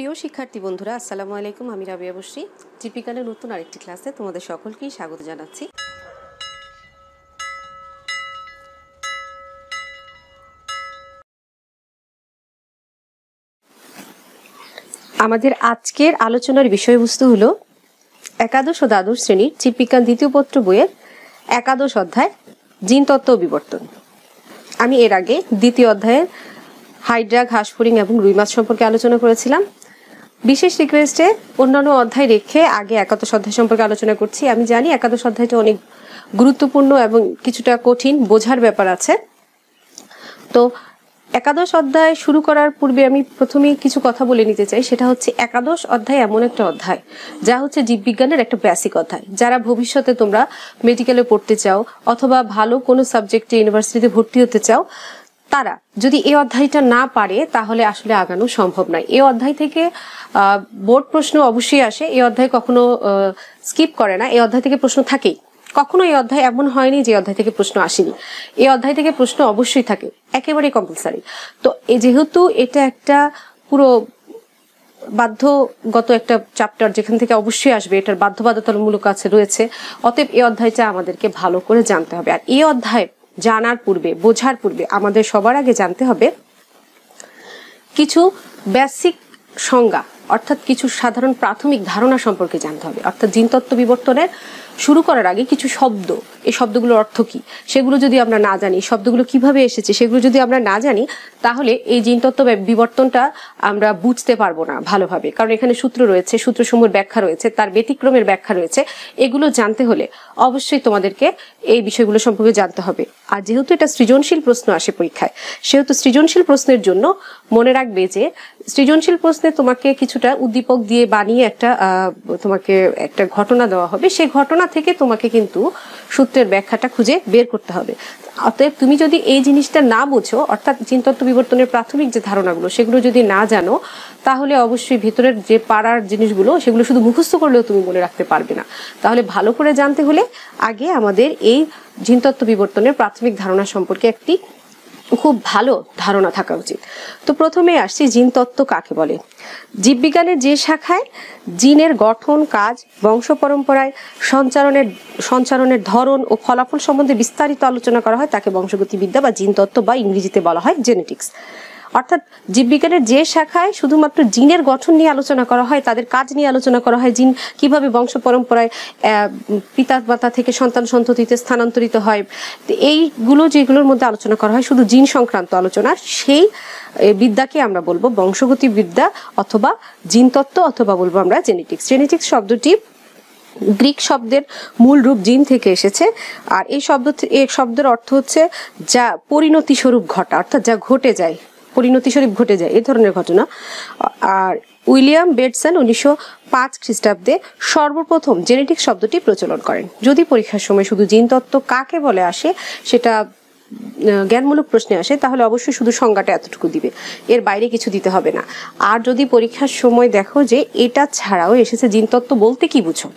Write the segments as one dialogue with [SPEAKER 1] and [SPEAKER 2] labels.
[SPEAKER 1] প্রিয় শিক্ষার্থী বন্ধুরা, আসসালামু আলাইকুম। আমি রাবিয়া বসরি। টিপিক্যালের নতুন আরেকটি ক্লাসে তোমাদের সকলকেই স্বাগত জানাচ্ছি। আমাদের আজকের আলোচনার বিষয়বস্তু হলো একাদশ ও দ্বাদশ শ্রেণীর জীববিজ্ঞান দ্বিতীয় পত্র বইয়ের একাদশ অধ্যায় জিনতত্ত্ব ও বিবর্তন। আমি এর আগে দ্বিতীয় অধ্যায়ের হাইড্রা, ঘাসফড়িং এবং রুই মাছ সম্পর্কে আলোচনা করেছিলাম। বিশেষ রিকোয়েস্টে অন্যান্য অধ্যায় রেখে আগে একাদশ অধ্যায় সম্পর্কে আলোচনা করছি। আমি জানি একাদশ অধ্যায়টা অনেক গুরুত্বপূর্ণ এবং কিছুটা কঠিন, বোঝার ব্যাপার আছে। তো একাদশ অধ্যায় শুরু করার পূর্বে আমি প্রথমেই কিছু কথা বলে নিতে চাই। সেটা হচ্ছে একাদশ অধ্যায় এমন একটা অধ্যায় যা হচ্ছে জীববিজ্ঞানের একটা বেসিক অধ্যায়। যারা ভবিষ্যতে তোমরা মেডিকেলে পড়তে চাও অথবা ভালো কোনো সাবজেক্টে ইউনিভার্সিটিতে ভর্তি হতে চাও, তারা যদি এই অধ্যায়টা না পারে তাহলে আসলে আগানো সম্ভব নয়। এই অধ্যায় থেকে বোর্ড প্রশ্ন অবশ্যই আসে। এই অধ্যায় কখনো স্কিপ করে না, এই অধ্যায় থেকে প্রশ্ন থাকেই। কখনো এই অধ্যায় এমন হয়নি যে অধ্যায় থেকে প্রশ্ন আসেনি। এই অধ্যায় থেকে প্রশ্ন অবশ্যই থাকে, একেবারেই কম্পালসারি। তো যেহেতু এটা একটা পুরো বাধ্যগত একটা চ্যাপ্টার, যেখান থেকে অবশ্যই আসবে, এটার বাধ্যবাধকতামূলক আছে রয়েছে, অতএব এই অধ্যায়টা আমাদেরকে ভালো করে জানতে হবে। আর এই অধ্যায় জানার পূর্বে, বোঝার পূর্বে আমাদের সবার আগে জানতে হবে কিছু বেসিক সংজ্ঞা, অর্থাৎ কিছু সাধারণ প্রাথমিক ধারণা সম্পর্কে জানতে হবে। অর্থাৎ জিনতত্ত্ব বিবর্তনের শুরু করার আগে কিছু শব্দ, এই শব্দগুলোর অর্থ কি সেগুলো যদি আমরা না জানি, শব্দগুলো কিভাবে এসেছে সেগুলো যদি আমরা না জানি, তাহলে এই জিনতত্ত্ব বিবর্তনটা আমরা বুঝতে পারবো না ভালোভাবে। কারণ এখানে সূত্র রয়েছে, সূত্রসমূহের ব্যাখ্যা রয়েছে, তার ব্যতিক্রমের ব্যাখ্যা রয়েছে। এগুলো জানতে হলে অবশ্যই তোমাদেরকে এই বিষয়গুলো সম্পর্কে জানতে হবে। আর যেহেতু এটা সৃজনশীল প্রশ্ন আসে পরীক্ষায়, সেহেতু সৃজনশীল প্রশ্নের জন্য মনে রাখবে যে সৃজনশীল প্রশ্নে তোমাকে কিছুটা উদ্দীপক দিয়ে বানিয়ে তোমাকে একটা ঘটনা দেওয়া হবে। সেই ঘটনা থেকে তোমাকে কিন্তু সূত্রের ব্যাখ্যাটা খুঁজে বের করতে হবে। অতএব তুমি যদি এই জিনিসটা না বুঝো, অর্থাৎ জিনতত্ত্ব বিবর্তনের প্রাথমিক যে ধারণাগুলো সেগুলো যদি না জানো, তাহলে অবশ্যই ভেতরের যে পাড়ার জিনিসগুলো সেগুলো শুধু মুখস্থ করলেও তুমি মনে রাখতে পারবে না। তাহলে ভালো করে জানতে হলে আগে আমাদের এই জিনতত্ত্ব বিবর্তনের প্রাথমিক ধারণা সম্পর্কে একটি খুব ভালো ধারণা থাকা উচিত। তো প্রথমে আসছি জিনতত্ত্ব কাকে বলে। জীববিজ্ঞানের যে শাখায় জিনের গঠন, কাজ, বংশ পরম্পরায় সঞ্চারণের ধরন ও ফলাফল সম্বন্ধে বিস্তারিত আলোচনা করা হয় তাকে বংশগতিবিদ্যা বা জিনতত্ত্ব বা ইংরেজিতে বলা হয় জেনেটিক্স। অর্থাৎ জীববিজ্ঞানের যে শাখায় শুধুমাত্র জিনের গঠন নিয়ে আলোচনা করা হয়, তাদের কাজ নিয়ে আলোচনা করা হয়, জিন কিভাবে বংশ পরম্পরায় পিতা মাতা থেকে সন্তান সন্ততিতে স্থানান্তরিত হয়, এইগুলো যেগুলোর মধ্যে আলোচনা করা হয় শুধু জিন সংক্রান্ত আলোচনা, সেই বিদ্যাকে আমরা বলবো বংশগতি বিদ্যা অথবা জিনতত্ত্ব, অথবা বলবো আমরা জেনেটিক্স। জেনেটিক্স শব্দটি গ্রিক শব্দের মূল রূপ জিন থেকে এসেছে। আর এই শব্দের অর্থ হচ্ছে যা পরিণতি স্বরূপ ঘটা, অর্থাৎ যা ঘটে যায়, পরিণতি স্বরূপ ঘটে যায়, এই ধরনের ঘটনা। আর উইলিয়াম বেটসন 1905 খ্রিস্টাব্দে সর্বপ্রথম জেনেটিক্স শব্দটি প্রচলন করেন। যদি পরীক্ষার সময় শুধু জিনতত্ত্ব কাকে বলে আসে, সেটা জ্ঞানমূলক প্রশ্নে আসে, তাহলে অবশ্যই শুধু সংজ্ঞাটা এতটুকু দিবে, এর বাইরে কিছু দিতে হবে না। আর যদি পরীক্ষার সময় দেখো যে এটা ছাড়াও এসেছে জিনতত্ত্ব বলতে কি বুঝো,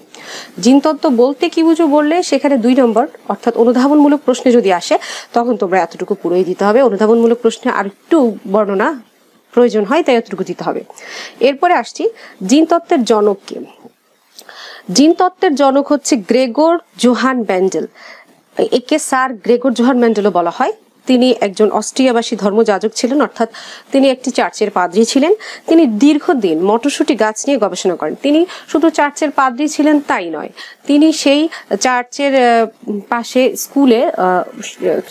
[SPEAKER 1] জিনতত্ত্ব বলতে কি বুঝো বললে সেখানে 2 নম্বর অর্থাৎ অনুধাবনমূলক প্রশ্নে যদি আসে, তখন তোমরা এতটুকু পুরোই দিতে হবে। অনুধাবনমূলক প্রশ্নে আর একটু বর্ণনা প্রয়োজন হয়, তাই এতটুকু দিতে হবে। এরপরে আসছি জিনতত্ত্বের জনক কে। জিনতত্ত্বের জনক হচ্ছে গ্রেগর জোহান মেন্ডেল। একে স্যার গ্রেগর জোহান মেন্ডেলও বলা হয়। তিনি একজন অস্ট্রিয়াবাসী ধর্মযাজক ছিলেন, অর্থাৎ তিনি একটি চার্চের পাদ্রী ছিলেন। তিনি দীর্ঘদিন মটরশুঁটি গাছ নিয়ে গবেষণা করেন। তিনি শুধু চার্চের পাদ্রী ছিলেন তাই নয়, তিনি সেই চার্চের পাশে স্কুলে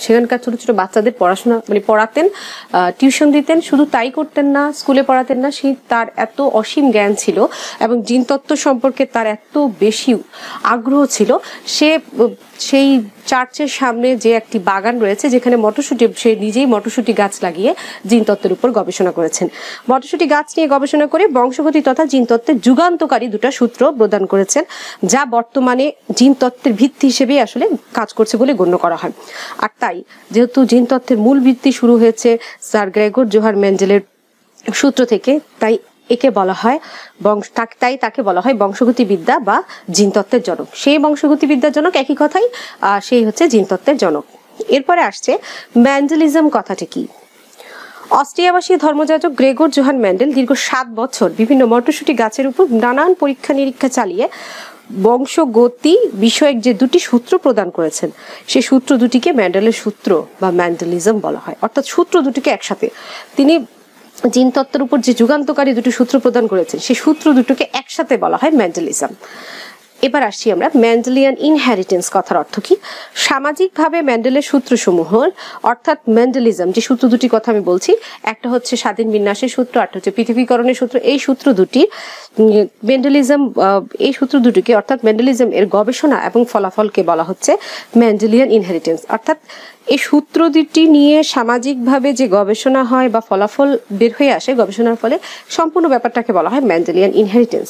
[SPEAKER 1] সেখানকার ছোট ছোট বাচ্চাদের পড়াশোনা পড়াতেন, টিউশন দিতেন। শুধু তাই করতেন না, স্কুলে পড়াতেন না, তার এত অসীম জ্ঞান ছিল এবং জিনতত্ত্ব সম্পর্কে তার এত বেশি আগ্রহ ছিল, সেই চার্চের সামনে যে একটি বাগান রয়েছে যেখানে সে নিজেই মটরশুঁটি গাছ লাগিয়ে জিনতত্ত্বের উপর গবেষণা করেছেন। মটরশুঁটি গাছ নিয়ে গবেষণা করে বংশগতি তথা জিনতত্ত্বের যুগান্তকারী 2টা সূত্র প্রদান করেছেন, যা বর্তমানে জিনতত্ত্বের ভিত্তি হিসেবে আসলে কাজ করছে বলে গণ্য করা হয়। আর তাই যেহেতু জিনতত্ত্বের মূল ভিত্তি শুরু হয়েছে স্যার গ্রেগর জোহান মেন্ডেলের সূত্র থেকে, তাই একে বলা হয় তাকে বলা হয় বংশগতিবিদ্যা বা জিনতত্ত্বের জনক। সেই বংশগতিবিদ্যার জনক একই কথাই, সেই হচ্ছে জিনতত্ত্বের জনক। এরপরে আসছে ম্যান্ডেলিজম কথাটি কি। অস্ট্রিয়াবাসী ধর্মযাজক গ্রেগর জোহান মেন্ডেল দীর্ঘ 7 বছর বিভিন্ন মটরশুঁটি গাছের উপর নানান পরীক্ষা নিরীক্ষা চালিয়ে বংশগতি বিষয়ক যে দুটি সূত্র প্রদান করেছেন, সেই সূত্র দুটিকে মেন্ডেলের সূত্র বা মেন্ডেলিজম বলা হয়। অর্থাৎ সূত্র দুটিকে একসাথে তিনি জিনতত্ত্বের উপর যে যুগান্তকারী দুটি সূত্র প্রদান করেছেন, সেই সূত্র দুটোকে একসাথে বলা হয় মেন্ডেলিজম। এবার আসছি আমরা মেন্ডেলিয়ান ইনহেরিটেন্স কথার অর্থ কি। সামাজিকভাবে মেন্ডেলের সূত্রসমূহ অর্থাৎ মেন্ডেলিজম যে সূত্র দুটি কথা আমি বলছি, একটা হচ্ছে স্বাধীন বিন্যাসের সূত্র, একটা হচ্ছে পৃথিবীকরণের সূত্র। এই সূত্র দুটি মেন্ডেলিজম, এই সূত্র দুটিকে অর্থাৎ মেন্ডেলিজম এর গবেষণা এবং ফলাফলকে বলা হচ্ছে মেন্ডেলিয়ান ইনহেরিটেন্স। অর্থাৎ এই সূত্র দুটি নিয়ে সামাজিকভাবে যে গবেষণা হয় বা ফলাফল বের হয়ে আসে গবেষণার ফলে, সম্পূর্ণ ব্যাপারটাকে বলা হয় মেন্ডেলিয়ান ইনহেরিটেন্স।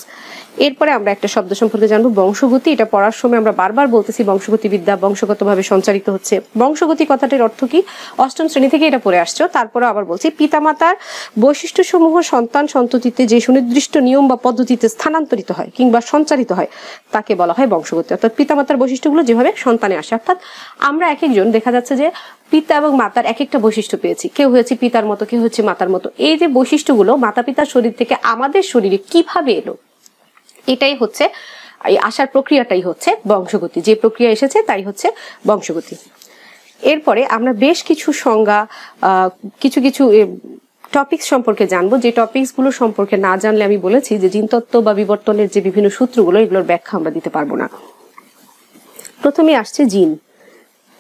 [SPEAKER 1] এরপরে আমরা একটা শব্দ সম্পর্কে জানবো, বংশগতি। এটা পড়ার সময় আমরা বারবার বলতেছি বংশগতি বিদ্যা বংশগতভাবে সঞ্চারিত হচ্ছে। বংশগতি কথাটির অর্থ কি, অষ্টম শ্রেণী থেকে এটা পড়ে আসছো। তারপরে আবার বলছি, পিতামাতার বৈশিষ্ট্য সমূহ সন্তান সন্ততিতে যে সুনির্দিষ্ট নিয়ম বা পদ্ধতিতে স্থানান্তরিত হয় কিংবা সঞ্চারিত হয় তাকে বলা হয় বংশগতি। অর্থাৎ পিতামাতার বৈশিষ্ট্যগুলো যেভাবে সন্তানে আসে, অর্থাৎ আমরা এক একজন দেখা যাচ্ছে যে পিতা এবং মাতার এক একটা বৈশিষ্ট্য পেয়েছি, কেউ হয়েছে পিতার মতো, কেউ হচ্ছে মাতার মতো। এই যে বৈশিষ্ট্যগুলো মাতা পিতার শরীর থেকে আমাদের শরীরে কিভাবে এলো, এটাই হচ্ছে এই আসার প্রক্রিয়াটাই হচ্ছে বংশগতি। যে প্রক্রিয়া এসেছে তাই হচ্ছে বংশগতি। এরপরে আমরা বেশ কিছু সংজ্ঞা, কিছু কিছু টপিকস সম্পর্কে জানবো, যে টপিকস গুলো সম্পর্কে না জানলে আমি বলেছি যে জিনতত্ত্ব বা বিবর্তনের যে বিভিন্ন সূত্রগুলো, এগুলোর ব্যাখ্যা আমরা দিতে পারবো না। প্রথমে আসছে জিন।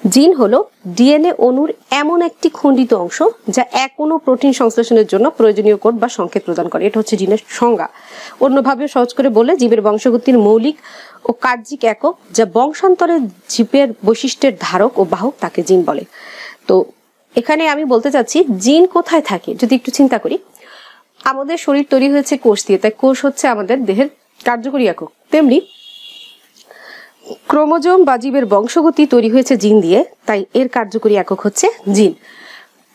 [SPEAKER 1] জিন হলো ডিএনএ অণুর এমন একটি খণ্ডিত অংশ যা এক অণু প্রোটিন সংশ্লেষণের জন্য প্রয়োজনীয় কোড বা সংকেত প্রদান করে। এটা হচ্ছে জিনের সংজ্ঞা। অন্যভাবে সহজ করে বলে, জীবের বংশগতির মৌলিক ও কার্যিক একক যা বংশান্তরে জীবের বৈশিষ্ট্যের ধারক ও বাহক, তাকে জিন বলে। তো এখানে আমি বলতে চাচ্ছি জিন কোথায় থাকে যদি একটু চিন্তা করি। আমাদের শরীর তৈরি হয়েছে কোষ দিয়ে, তাই কোষ হচ্ছে আমাদের দেহের কার্যকরী একক। তেমনি ক্রোমোজোম বা জীবের বংশগতি তৈরি হয়েছে জিন দিয়ে, তাই এর কার্যকরী একক হচ্ছে জিন।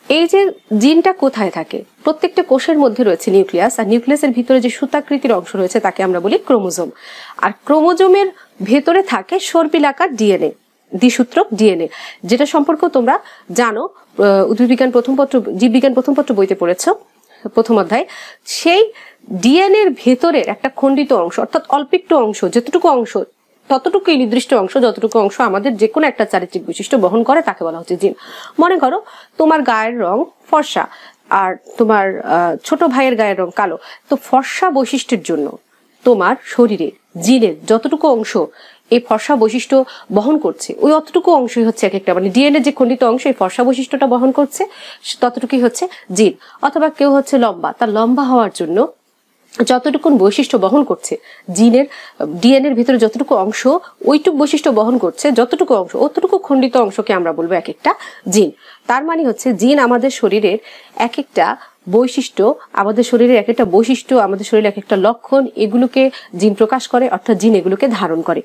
[SPEAKER 1] এই যে জিনটা কোথায় থাকে, প্রত্যেকটা কোষের মধ্যে রয়েছে নিউক্লিয়াস, আর নিউক্লিয়াসের ভিতরে যে সুতাকৃতির অংশ রয়েছে তাকে আমরা বলি ক্রোমোজোম। আর ক্রোমোজোমের ভেতরে থাকে সর্পিলাকার ডিএনএ, দ্বিসূত্রক ডিএনএ, যেটা সম্পর্কে তোমরা জানো, উদ্ভিদবিজ্ঞান প্রথম পত্র, জীববিজ্ঞান প্রথম পত্র বইতে পড়েছো, প্রথম অধ্যায়। সেই ডিএনএ এর ভেতরের একটা খণ্ডিত অংশ, অর্থাৎ অল্প একটু অংশ, যতটুকু অংশ, ততটুকুই নির্দিষ্ট অংশ, যতটুকু অংশ আমাদের যে কোনো একটা চারিত্রিক বৈশিষ্ট্য বহন করে তাকে বলা হচ্ছে জিন। মনে করো তোমার গায়ের রং ফর্সা আর তোমার ছোট ভাইয়ের গায়ের রং কালো, তো ফর্সা বৈশিষ্ট্যের জন্য তোমার শরীরে জিনের যতটুকু অংশ এই ফর্সা বৈশিষ্ট্য বহন করছে, ওই অতটুকু অংশই হচ্ছে এক একটা, মানে ডিএনএ যে খণ্ডিত অংশ এই ফর্সা বৈশিষ্ট্যটা বহন করছে ততটুকুই হচ্ছে জিন। অথবা কেউ হচ্ছে লম্বা, তার লম্বা হওয়ার জন্য যতটুকু বৈশিষ্ট্য বহন করছে জিনের, ডিএনএর ভিতরে যতটুকু অংশ ওইটুকু বৈশিষ্ট্য বহন করছে, যতটুকু অংশ অতটুকু খণ্ডিত অংশকে আমরা বলবো এক একটা জিন। তার মানে হচ্ছে জিন আমাদের শরীরের এক একটা বৈশিষ্ট্য, আমাদের শরীরের এক একটা বৈশিষ্ট্য, আমাদের শরীরের এক একটা লক্ষণ, এগুলোকে জিন প্রকাশ করে, অর্থাৎ জিন এগুলোকে ধারণ করে।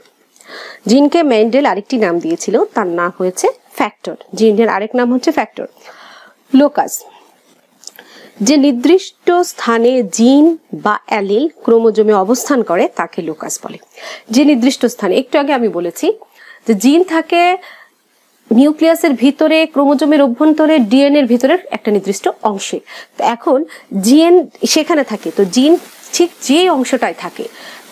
[SPEAKER 1] জিনকে মেন্ডেল আরেকটি নাম দিয়েছিল, তার নাম হয়েছে ফ্যাক্টর। জিনের আরেক নাম হচ্ছে ফ্যাক্টর। লোকাস, যে নির্দিষ্ট স্থানে জিন বা অ্যালিল ক্রোমোজোমে অবস্থান করে তাকে লোকাস বলে। যে নির্দিষ্ট স্থানে, একটু আগে আমি বলেছি যে জিন থাকে নিউক্লিয়াসের ভিতরে, ক্রোমোজোমের অভ্যন্তরে, ডিএনএ এর ভিতরের একটা নির্দিষ্ট অংশে। তো এখন জিন সেখানে থাকে, তো জিন ঠিক যে অংশটায় থাকে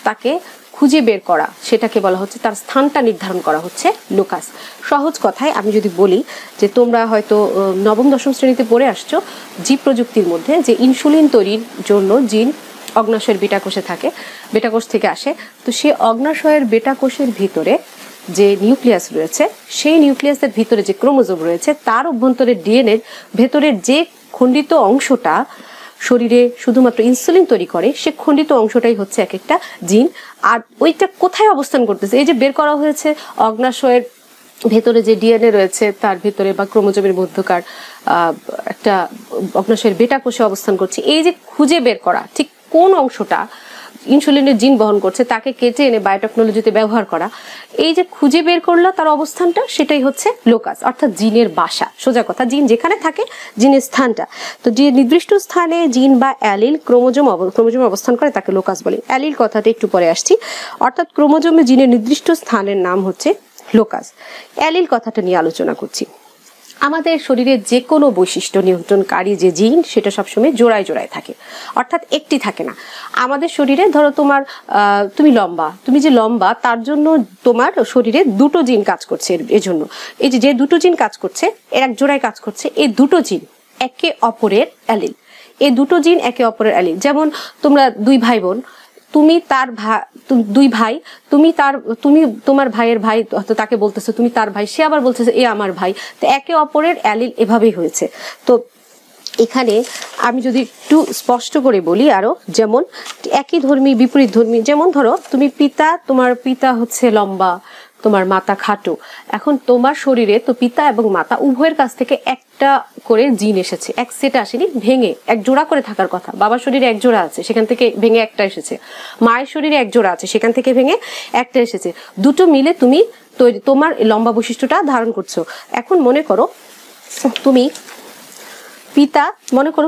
[SPEAKER 1] তাকে খুঁজে বের করা, সেটাকে বলা হচ্ছে, তার স্থানটা নির্ধারণ করা হচ্ছে লোকাস। সহজ কথায় আমি যদি বলি যে তোমরা হয়তো নবম দশম শ্রেণীতে পড়ে আসছো জীব প্রযুক্তির মধ্যে যে ইনসুলিন তৈরির জন্য জিন অগ্নাশয়ের বেটা কোষে থাকে, বেটা কোষ থেকে আসে। তো সেই অগ্নাশয়ের বেটা কোষের ভিতরে যে নিউক্লিয়াস রয়েছে, সেই নিউক্লিয়াসের ভিতরে যে ক্রোমোজোম রয়েছে তার অভ্যন্তরে ডিএনএ এর ভেতরের যে খণ্ডিত অংশটা শরীরে শুধুমাত্র ইনসুলিন তৈরি করে, সে খণ্ডিত অংশটাই হচ্ছে এক একটা জিন। আর ওইটা কোথায় অবস্থান করতেছে, এই যে বের করা হয়েছে অগ্নাশয়ের ভেতরে যে ডিএনএ রয়েছে তার ভেতরে বা ক্রোমোজোমের মধ্যকার একটা অগ্নাশয়ের বেটা কোষে অবস্থান করছে, এই যে খুঁজে বের করা ঠিক কোন অংশটা ইনসুলিনের জিন বহন করছে তাকে কেটে এনে বায়োটেকনোলজিতে ব্যবহার করা, এই যে খুঁজে বের করলো তার অবস্থানটা, সেটাই হচ্ছে লোকাস, অর্থাৎ জিনের বাসা। সোজা কথা, জিন যেখানে থাকে জিনের স্থানটা। তো যে নির্দিষ্ট স্থানে জিন বা অ্যালিল ক্রোমোজোমে অবস্থান করে তাকে লোকাস বলে। অ্যালিল কথাটা একটু পরে আসছি, অর্থাৎ ক্রোমোজোমে জিনের নির্দিষ্ট স্থানের নাম হচ্ছে লোকাস। অ্যালিল কথাটা নিয়ে আলোচনা করছি। আমাদের শরীরে যে কোনো বৈশিষ্ট্য নিয়ন্ত্রণকারী যে জিন সেটা সবসময় জোড়ায় জোড়ায় থাকে, অর্থাৎ একটি থাকে না। আমাদের শরীরে ধরো তোমার তুমি লম্বা, তুমি যে লম্বা তার জন্য তোমার শরীরে দুটো জিন কাজ করছে। এর জন্য এই যে দুটো জিন কাজ করছে, এর এক জোড়ায় কাজ করছে, এই দুটো জিন একে অপরের অ্যালিল, এই দুটো জিন একে অপরের অ্যালিল। যেমন তোমরা দুই ভাই বোন, তুমি তার দুই ভাই, তুমি তোমার ভাইয়ের ভাই, হয়তো তাকে বলতেছো তুমি তার ভাই, সে আবার বলতেছে এ আমার ভাই, তো একে অপরের অ্যালিল এভাবেই হয়েছে। তো এখানে আমি যদি একটু স্পষ্ট করে বলি আরো, যেমন একই ধর্মী বিপরীত ধর্মী, যেমন ধরো তুমি তোমার পিতা হচ্ছে লম্বা, তোমার মাতা খাটো। এখন তোমার শরীরে তো পিতা এবং মাতা উভয়ের কাছ থেকে একটা করে জিন এসেছে, এক সেট আসেনি, ভেঙে এক জোড়া করে থাকার কথা। বাবার শরীরে এক জোড়া আছে, সেখান থেকে ভেঙে একটা এসেছে। মায়ের শরীরে এক জোড়া আছে, সেখান থেকে ভেঙে একটা এসেছে। দুটো মিলে তুমি তোমার লম্বা বৈশিষ্ট্যটা ধারণ করছো। এখন মনে করো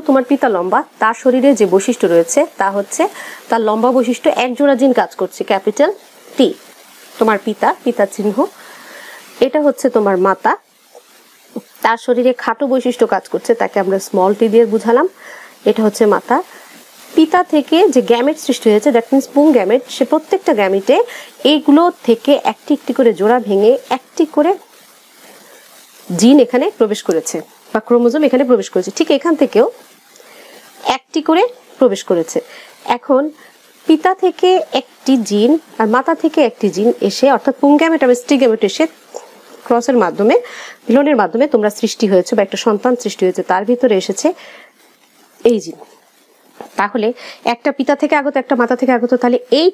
[SPEAKER 1] তোমার পিতা লম্বা, তার শরীরে যে বৈশিষ্ট্য রয়েছে তা হচ্ছে তার লম্বা বৈশিষ্ট্য এক জোড়া জিন কাজ করছে, ক্যাপিটাল টি। তোমার পিতার চিহ্ন। এটা হচ্ছে তোমার মাতা, তার শরীরে খাটো বৈশিষ্ট্য কাজ করছে, তাকে আমরা স্মল টি দিয়ে বুঝালাম। এটা হচ্ছে মাতা। পিতা থেকে যে গ্যামেট সৃষ্টি হয়েছে, দ্যাট মিনস পুং গ্যামেট, সে প্রত্যেকটা গ্যামেটে এইগুলো থেকে একটি একটি করে জোড়া ভেঙে একটি করে জিন এখানে প্রবেশ করেছে বা ক্রোমোজোম এখানে প্রবেশ করেছে। ঠিক এখান থেকেও একটি করে প্রবেশ করেছে। এখন পিতা থেকে একটি জিন আর মাতা থেকে একটি জিন এসে, অর্থাৎ পুং গ্যামেট আর স্ত্রী গ্যামেট এসে ক্রসের মাধ্যমে, মিলনের মাধ্যমে তোমরা সৃষ্টি হয়েছে বা একটা সন্তান সৃষ্টি হয়েছে, তার ভিতরে এসেছে এই জিন। তাহলে একটা পিতা থেকে আগত, একটা মাতা থেকে আগত, তাহলে এই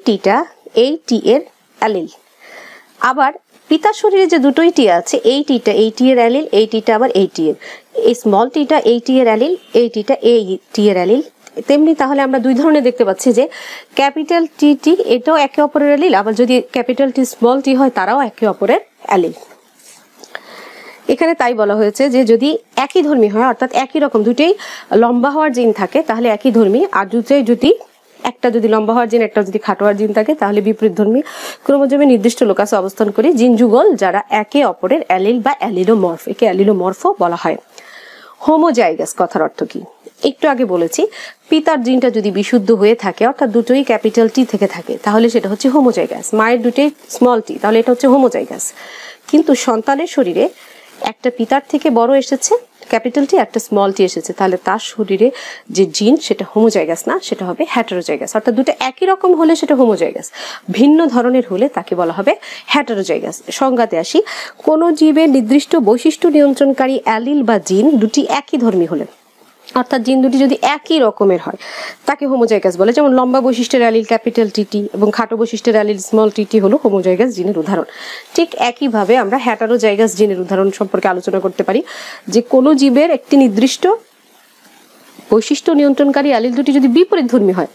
[SPEAKER 1] টি এর অ্যালিল। আবার পিতার শরীরে যে দুটোই টি আছে, এই টি এর অ্যালিল, এই টিটা আবার এই টি এর, এই স্মল টিটা এই টি এর অ্যালিল, এই টিটা এই টি এর অ্যালিল। তেমনি তাহলে আমরা দুই ধরনের দেখতে পাচ্ছি যে ক্যাপিটাল টি এটাও একে অপরের অ্যালিল, আবার যদি ক্যাপিটাল টি স্মল টি হয় তারাও একে অপরের অ্যালিল। এখানে তাই বলা হয়েছে যে যদি একই ধর্মী হয়, অর্থাৎ একই রকম দুটোই লম্বা হওয়ার জিন থাকে তাহলে একই ধর্মী, আর দুটোই যদি একটা যদি লম্বা হওয়ার জিন একটা যদি খাটো হওয়ার জিন থাকে তাহলে বিপরীত ধর্মী ক্রোমোজোমে নির্দিষ্ট লোকাসে অবস্থান করে জিন যুগল যারা একে অপরের অ্যালিল বা অ্যালিলোমর্ফ, একে অ্যালিলোমর্ফও বলা হয়। হোমোজাইগাস কথার অর্থ কি একটু আগে বলেছি, পিতার জিনটা যদি বিশুদ্ধ হয়ে থাকে, অর্থাৎ দুটোই ক্যাপিটাল টি থেকে থাকে, তাহলে সেটা হচ্ছে হোমোজাইগাস। মায়ের দুটোই স্মল টি, তাহলে এটা হচ্ছে হোমোজাইগাস। কিন্তু সন্তানের শরীরে একটা পিতার থেকে বড় এসেছে ক্যাপিটাল টি, একটা স্মল টি এসেছে, তাহলে তার শরীরে যে জিন সেটা হোমোজাইগাস না, সেটা হবে হেটেরোজাইগাস। অর্থাৎ দুটো একই রকম হলে সেটা হোমোজাইগাস, ভিন্ন ধরনের হলে তাকে বলা হবে হেটেরোজাইগাস। সংজ্ঞাতে আসি, কোনো জীবের নির্দিষ্ট বৈশিষ্ট্য নিয়ন্ত্রণকারী অ্যালিল বা জিন দুটি একই ধর্মী হলে, অর্থাৎ জিন দুটি যদি একই রকমের হয় তাকে হোমোজাইগাস বলে। যেমন লম্বা বৈশিষ্ট্যের অ্যালিল ক্যাপিটাল টি এবং খাটো বৈশিষ্ট্যের অ্যালিল স্মল টি হলো হোমোজাইগাস জিনের উদাহরণ। ঠিক একইভাবে আমরা হেটারোজাইগাস জিনের উদাহরণ সম্পর্কে আলোচনা করতে পারি, যে কোনো জীবের একটি নির্দিষ্ট বৈশিষ্ট্য নিয়ন্ত্রণকারী অ্যালিল দুটি যদি বিপরীত ধর্মী হয়,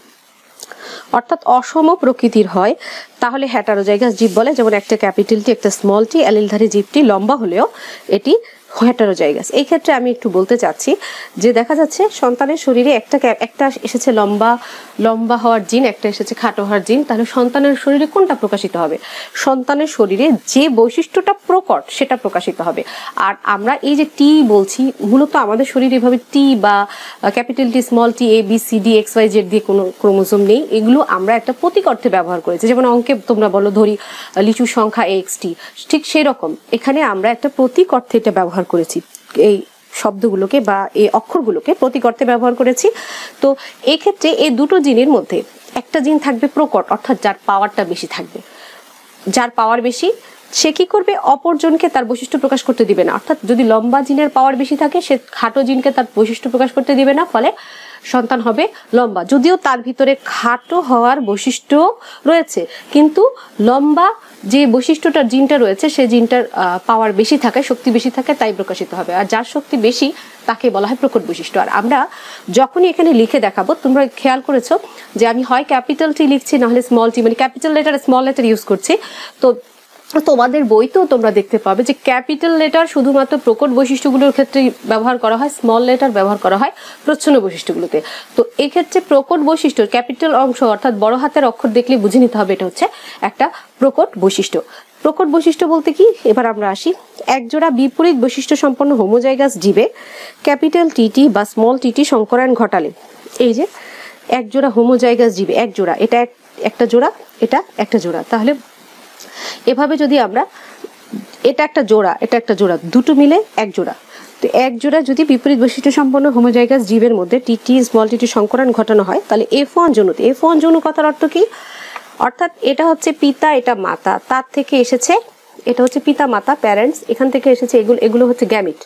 [SPEAKER 1] অর্থাৎ অসম প্রকৃতির হয়, তাহলে হেটারোজাইগাস জীব বলে। যেমন একটা ক্যাপিটাল টি একটা স্মল টি, অ্যালিলধারী জীবটি লম্বা হলেও এটি হেটারোজাইগাস। এই ক্ষেত্রে আমি একটু বলতে চাচ্ছি যে দেখা যাচ্ছে সন্তানের শরীরে একটা এসেছে লম্বা হওয়ার জিন, একটা এসেছে খাটো হওয়ার জিন, তাহলে সন্তানের শরীরে কোনটা প্রকাশিত হবে? সন্তানের শরীরে যে বৈশিষ্ট্যটা প্রকট সেটা প্রকাশিত হবে। আর আমরা এই যে টি বলছি, মূলত আমাদের শরীরে এভাবে টি বা capital T small T A B C D X Y Z দিয়ে কোনো ক্রোমোজোম নেই, এগুলো আমরা একটা প্রতীক অর্থে ব্যবহার করেছি। যেমন অঙ্কে তোমরা বলো ধরি লিচুর সংখ্যা এক্স টি, ঠিক সেই রকম এখানে আমরা একটা প্রতীক অর্থে এটা ব্যবহার করেছি, এই শব্দগুলোকে বা এই অক্ষরগুলোকে প্রতীক অর্থে ব্যবহার করেছি। তো এই ক্ষেত্রে এই দুটো জিনের মধ্যে একটা জিন থাকবে প্রকট, অর্থাৎ যার পাওয়ারটা বেশি থাকবে। যার পাওয়ার বেশি সে কি করবে? অপরজনকে তার বৈশিষ্ট্য প্রকাশ করতে দিবে না। অর্থাৎ যদি লম্বা জিনের পাওয়ার বেশি থাকে, সে খাটো জিনকে তার বৈশিষ্ট্য প্রকাশ করতে দিবে না, ফলে সন্তান হবে লম্বা। যদিও তার ভিতরে খাটো হওয়ার বৈশিষ্ট্য রয়েছে, কিন্তু লম্বা যে বৈশিষ্ট্যটা জিনটা রয়েছে সে জিনটার পাওয়ার বেশি থাকে, শক্তি বেশি থাকে, তাই প্রকাশিত হবে। আর যার শক্তি বেশি তাকে বলা হয় প্রকট বৈশিষ্ট্য। আর আমরা যখনই এখানে লিখে দেখাবো, তোমরা খেয়াল করেছো যে আমি হয় ক্যাপিটাল টি লিখছি, নাহলে স্মল টি, মানে capital letter small letter use করছি। তো তোমাদের বইতেও তোমরা দেখতে পাবে যে ক্যাপিটাল লেটার শুধুমাত্র প্রকট বৈশিষ্ট্যগুলোর ক্ষেত্রে ব্যবহার করা হয়, স্মল লেটার ব্যবহার করা হয় প্রচ্ছন্ন বৈশিষ্ট্যগুলোতে। তো এক্ষেত্রে প্রকট বৈশিষ্ট্য ক্যাপিটাল অংশ অর্থাৎ বড় হাতের অক্ষর দেখলে বুঝে নিতে হবে এটা হচ্ছে একটা প্রকট বৈশিষ্ট্য। প্রকট বৈশিষ্ট্য বলতে কি, এবার আমরা আসি। একজোড়া বিপরীত বৈশিষ্ট্য সম্পন্ন হোমোজাইগাস জীবে ক্যাপিটাল টিটি বা স্মল টিটি সংকরায়ন ঘটালে, এই যে একজোড়া হোমোজাইগাস জীবে, এক জোড়া, এটা একটা জোড়া, এটা একটা জোড়া, তাহলে এভাবে যদি আমরা, এটা একটা জোড়া, এটা একটা জোড়া, দুটো মিলে এক জোড়া। তো এক জোড়া যদি বিপরীত বৈশিষ্ট্য সম্পন্ন হোমোজাইগাস জীবের মধ্যে টিটি স্মল টিটি সংকরায়ন ঘটানো হয়, তাহলে F1 যৌনতে, F1 যৌন কথার অর্থ কি, অর্থাৎ এটা হচ্ছে পিতা, এটা মাতা, তার থেকে এসেছে, এটা হচ্ছে পিতা মাতা প্যারেন্টস, এখান থেকে এসেছে এগুলো হচ্ছে গ্যামিট,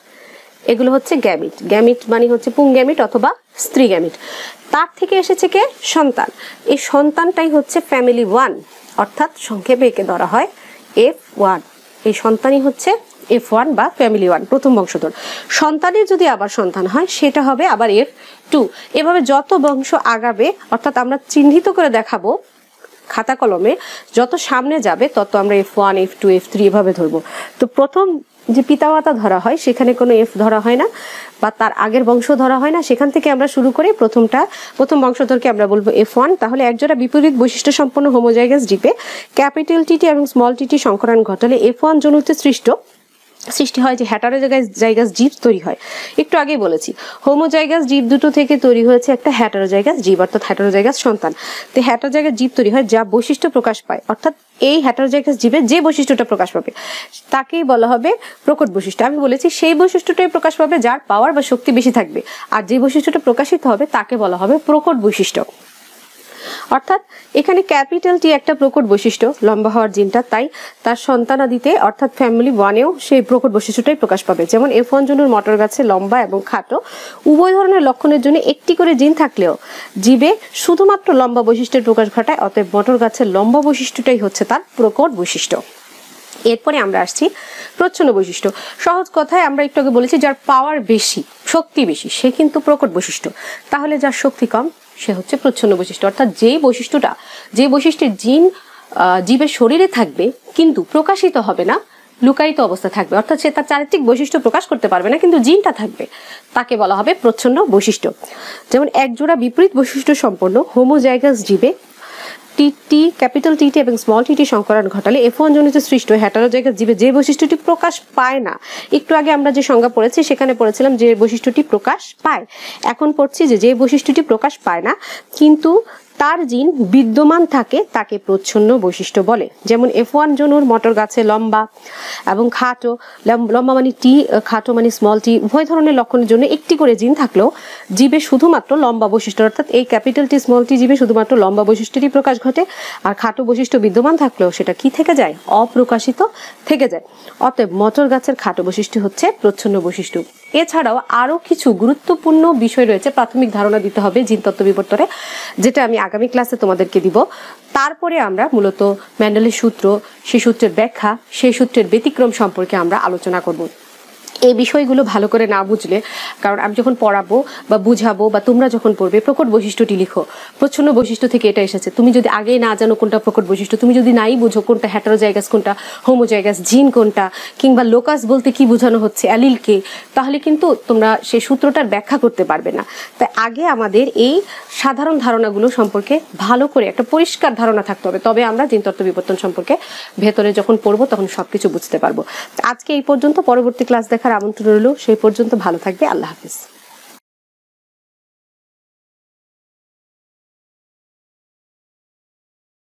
[SPEAKER 1] এগুলো হচ্ছে গ্যামিট। গ্যামিট মানে হচ্ছে পুংগ্যামিট অথবা স্ত্রী গ্যামিট, তার থেকে এসেছে কে, সন্তান। এই সন্তানটাই হচ্ছে ফ্যামিলি 1, অর্থাৎ সংক্ষেপে একে ধরা হয় F1। এই সন্তানই হচ্ছে F1 বা ফ্যামিলি 1, প্রথম বংশধর। সন্তানের যদি আবার সন্তান হয় সেটা হবে আবার F2। এভাবে যত বংশ আগাবে, অর্থাৎ আমরা চিহ্নিত করে দেখাবো খাতা কলমে, যত সামনে যাবে তত আমরা F1, F2, F3 এভাবে ধরবো। তো প্রথম যে পিতামাতা ধরা হয় সেখানে কোনো F ধরা হয় না বা তার আগের বংশ ধরা হয় না, সেখান থেকে আমরা শুরু করে প্রথম বংশধরকে আমরা বলবো F1। তাহলে একজোড়া বিপরীত বৈশিষ্ট্য সম্পন্ন হোমোজাইগাস জীবে ক্যাপিটাল টিটি এবং স্মল টিটি সংকরায়ন ঘটালে F1 যৌনতে সৃষ্টি হয় যে হেটারোজাইগাস জীব তৈরি হয়। একটু আগেই বলেছি হোমোজাইগাস জীব দুটো থেকে তৈরি হয়েছে একটা হেটারোজাইগাস জীব, অর্থাৎ হেটারোজাইগাস সন্তান। তো হেটারোজাইগাস জীব তৈরি হয় যা বৈশিষ্ট্য প্রকাশ পায়, অর্থাৎ এই হেটারোজাইগাস জীবে যে বৈশিষ্ট্যটা প্রকাশ পাবে তাকেই বলা হবে প্রকট বৈশিষ্ট্য। আমি বলেছি সেই বৈশিষ্ট্যটাই প্রকাশ পাবে যার পাওয়ার বা শক্তি বেশি থাকবে, আর যে বৈশিষ্ট্যটা প্রকাশিত হবে তাকে বলা হবে প্রকট বৈশিষ্ট্য। অর্থাৎ এখানে ক্যাপিটাল টি একটা প্রকট বৈশিষ্ট্য, লম্বা হওয়ার জিনটা, তাই তার সন্তানাদিতে অর্থাৎ ফ্যামিলি 1-এও সেই প্রকট বৈশিষ্ট্যটাই প্রকাশ পাবে। যেমন F1 যৌনের মটর গাছে লম্বা এবং খাটো উভয় ধরনের লক্ষণের জন্য একটি করে জিন থাকলেও জীবে শুধুমাত্র লম্বা বৈশিষ্ট্যের প্রকাশ ঘটায়, অতএব মটর গাছের লম্বা বৈশিষ্ট্যটাই হচ্ছে তার প্রকট বৈশিষ্ট্য। এরপরে আমরা আসছি প্রচ্ছন্ন বৈশিষ্ট্য। সহজ কথায় আমরা একটু আগে বলেছি যার পাওয়ার বেশি, শক্তি বেশি, সে কিন্তু প্রকট বৈশিষ্ট্য। তাহলে যার শক্তি কম সে হচ্ছে প্রচ্ছন্ন বৈশিষ্ট্য। অর্থাৎ যে বৈশিষ্ট্যের জিন জীবের শরীরে থাকবে কিন্তু প্রকাশিত হবে না, লুকায়িত অবস্থা থাকবে, অর্থাৎ সে তার চারিত্রিক বৈশিষ্ট্য প্রকাশ করতে পারবে না কিন্তু জিনটা থাকবে, তাকে বলা হবে প্রচ্ছন্ন বৈশিষ্ট্য। যেমন একজোড়া বিপরীত বৈশিষ্ট্য সম্পন্ন হোমোজাইগাস জীবে টিটি, ক্যাপিটাল টিটি এবং স্মল টিটি সংকরায়ন ঘটালে F1 জনিত সৃষ্ট হেটারোজাইগাস জীবে যে বৈশিষ্ট্যটি প্রকাশ পায় না, একটু আগে আমরা যে সংজ্ঞা পড়েছি সেখানে পড়েছিলাম যে বৈশিষ্ট্যটি প্রকাশ পায়, এখন পড়ছি যে বৈশিষ্ট্যটি প্রকাশ পায় না কিন্তু তার জিন বিদ্যমান থাকে তাকে প্রচ্ছন্ন বৈশিষ্ট্য বলে। যেমন F1 যৌনর মটর গাছে লম্বা এবং খাটো, লম্বা মানে টি, খাটো মানে স্মল টি, উভয় ধরনের লক্ষণের জন্য একটি করে জিন থাকলেও জীবে শুধুমাত্র লম্বা বৈশিষ্ট্য, অর্থাৎ এই ক্যাপিটাল টি স্মল টি জীবে শুধুমাত্র লম্বা বৈশিষ্ট্যেরই প্রকাশ ঘটে, আর খাটো বৈশিষ্ট্য বিদ্যমান থাকলেও সেটা কি থেকে যায়, অপ্রকাশিত থেকে যায়। অতএব মটর গাছের খাটো বৈশিষ্ট্য হচ্ছে প্রচ্ছন্ন বৈশিষ্ট্য। এছাড়াও আরো কিছু গুরুত্বপূর্ণ বিষয় রয়েছে, প্রাথমিক ধারণা দিতে হবে জিনতত্ত্ব বিবর্তনে, যেটা আমি আগামী ক্লাসে তোমাদেরকে দিব। তারপরে আমরা মূলত মেন্ডেলের সূত্র, সেই সূত্রের ব্যাখ্যা, সেই সূত্রের ব্যতিক্রম সম্পর্কে আমরা আলোচনা করব। এই বিষয়গুলো ভালো করে না বুঝলে, কারণ আমি যখন পড়াবো বা বুঝাবো বা তোমরা যখন পড়বে প্রকট বৈশিষ্ট্যটি লিখো, প্রচ্ছন্ন বৈশিষ্ট্য থেকে এটা এসেছে, তুমি যদি আগেই না জানো কোনটা প্রকট বৈশিষ্ট্য, তুমি যদি নাই বুঝো কোনটা হেটারোজাইগাস, কোনটা হোমোজাইগাস, জিন কোনটা, কিংবা লোকাস বলতে কি বোঝানো হচ্ছে, অ্যালিলকে, তাহলে কিন্তু তোমরা সেই সূত্রটার ব্যাখ্যা করতে পারবে না। তাই আগে আমাদের এই সাধারণ ধারণাগুলো সম্পর্কে ভালো করে একটা পরিষ্কার ধারণা থাকতে হবে, তবে আমরা জিনতত্ত্ব বিবর্তন সম্পর্কে ভেতরে যখন পড়বো তখন সবকিছু বুঝতে পারবো। আজকে এই পর্যন্ত, পরবর্তী ক্লাস দেখার আমন্ত্রণ রইল। সেই পর্যন্ত ভালো থাকবে। আল্লাহ হাফিজ।